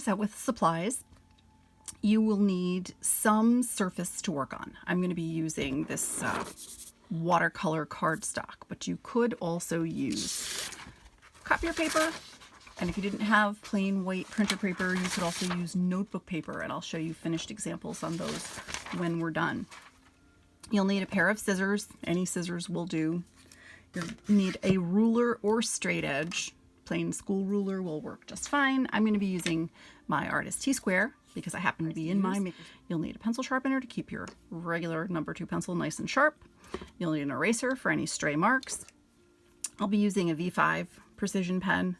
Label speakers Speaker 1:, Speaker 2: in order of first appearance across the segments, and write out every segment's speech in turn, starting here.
Speaker 1: So with supplies, you will need some surface to work on. I'm going to be using this watercolor cardstock, but you could also use copier paper. And if you didn't have plain white printer paper, you could also use notebook paper, and I'll show you finished examples on those when we're done. You'll need a pair of scissors. Any scissors will do. You'll need a ruler or straight edge. Plain school ruler will work just fine. I'm going to be using my Artist T-Square because I happen to be in my maker. You'll need a pencil sharpener to keep your regular number 2 pencil nice and sharp. You'll need an eraser for any stray marks. I'll be using a V5 precision pen.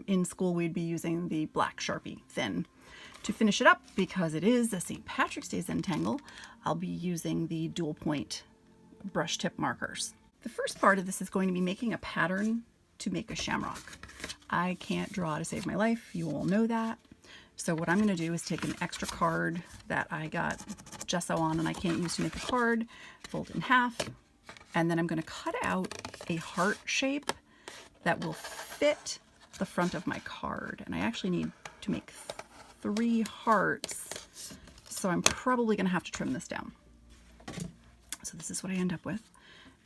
Speaker 1: In school we'd be using the black Sharpie thin. To finish it up, because it is a St. Patrick's Day Zentangle, I'll be using the dual point brush tip markers. The first part of this is going to be making a pattern to make a shamrock. I can't draw to save my life, you all know that. So what I'm going to do is take an extra card that I got gesso on and I can't use to make a card, fold it in half, and then I'm going to cut out a heart shape that will fit the front of my card. And I actually need to make 3 hearts, so I'm probably going to have to trim this down. So this is what I end up with.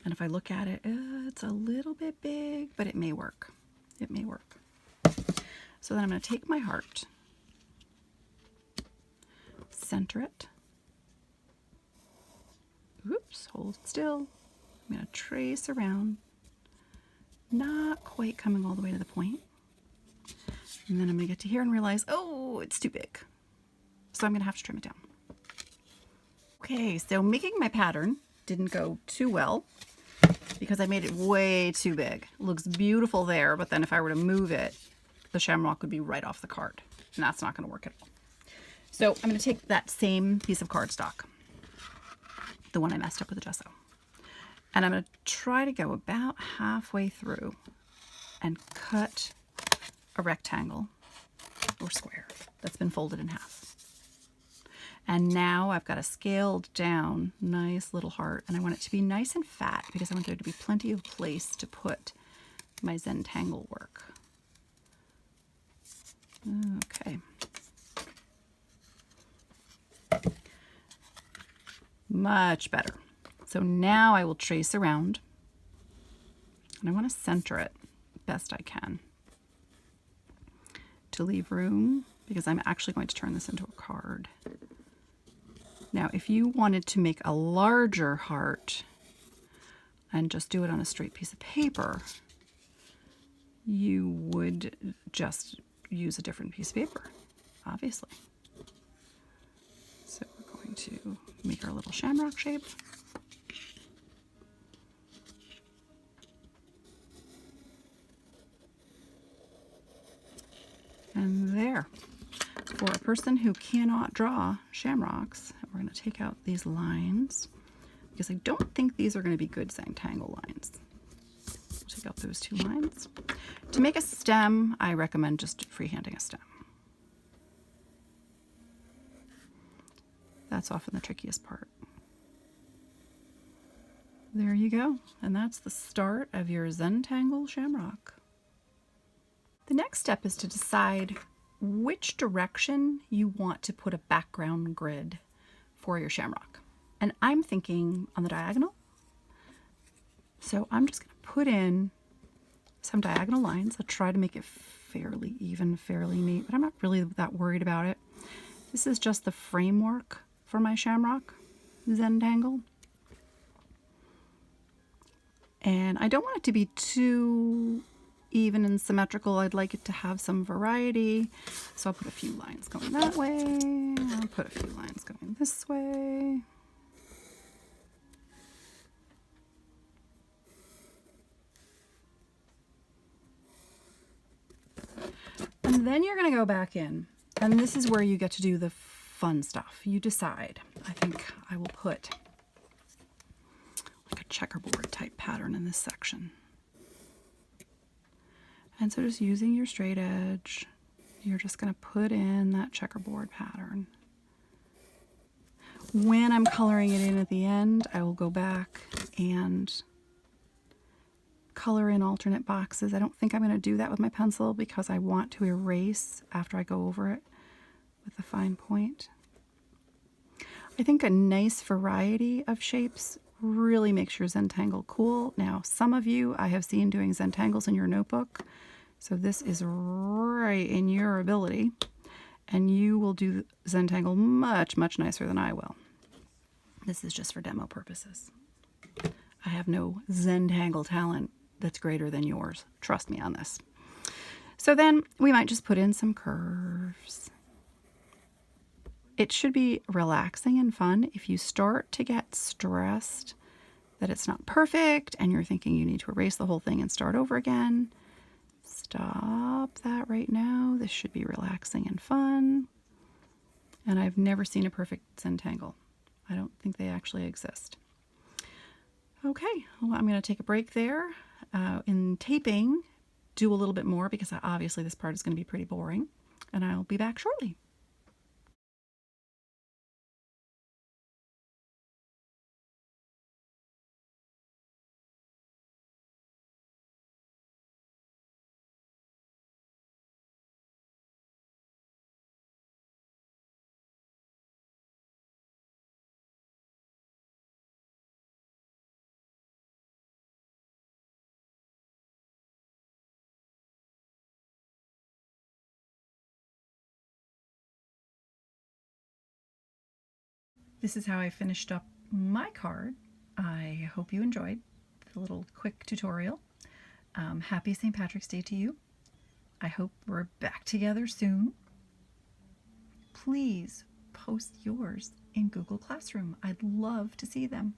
Speaker 1: And if I look at it, it's a little bit big, but it may work. It may work. So then I'm going to take my heart, center it. Oops, hold it still. I'm going to trace around, not quite coming all the way to the point. And then I'm going to get to here and realize, oh, it's too big. So I'm going to have to trim it down. Okay, so making my pattern didn't go too well because I made it way too big. It looks beautiful there, but then if I were to move it, the shamrock would be right off the card, and that's not going to work at all. So I'm going to take that same piece of cardstock, the one I messed up with the gesso, and I'm going to try to go about halfway through and cut a rectangle or square that's been folded in half. And now I've got a scaled down nice little heart, and I want it to be nice and fat because I want there to be plenty of place to put my Zentangle work. Okay. Much better. So now I will trace around, and I want to center it best I can to leave room because I'm actually going to turn this into a card. Now, if you wanted to make a larger heart and just do it on a straight piece of paper, you would just use a different piece of paper, obviously. So we're going to make our little shamrock shape. And there. For a person who cannot draw shamrocks, we're going to take out these lines because I don't think these are going to be good Zentangle lines. Take out those 2 lines. To make a stem, I recommend just freehanding a stem. That's often the trickiest part. There you go. And that's the start of your Zentangle shamrock. The next step is to decide which direction you want to put a background grid for your shamrock. And I'm thinking on the diagonal. So I'm just going to put in some diagonal lines. I'll try to make it fairly even, fairly neat, but I'm not really that worried about it. This is just the framework for my shamrock Zentangle. And I don't want it to be too even and symmetrical. I'd like it to have some variety. So I'll put a few lines going that way. I'll put a few lines going this way. And then you're going to go back in. And this is where you get to do the fun stuff. You decide. I think I will put like a checkerboard type pattern in this section. And so just using your straight edge, you're just going to put in that checkerboard pattern. When I'm coloring it in at the end, I will go back and color in alternate boxes. I don't think I'm going to do that with my pencil because I want to erase after I go over it. with a fine point. I think a nice variety of shapes really makes your Zentangle cool. Now, some of you I have seen doing Zentangles in your notebook, so this is right in your ability, and you will do Zentangle much, much nicer than I will. This is just for demo purposes. I have no Zentangle talent that's greater than yours. Trust me on this. So then we might just put in some curves. It should be relaxing and fun. If you start to get stressed that it's not perfect and you're thinking you need to erase the whole thing and start over again, stop that right now. This should be relaxing and fun. And I've never seen a perfect Zentangle. I don't think they actually exist. Okay, well, I'm going to take a break there. In taping, do a little bit more because obviously this part is going to be pretty boring. And I'll be back shortly. This is how I finished up my card. I hope you enjoyed the little quick tutorial. Happy St. Patrick's Day to you. I hope we're back together soon. Please post yours in Google Classroom. I'd love to see them.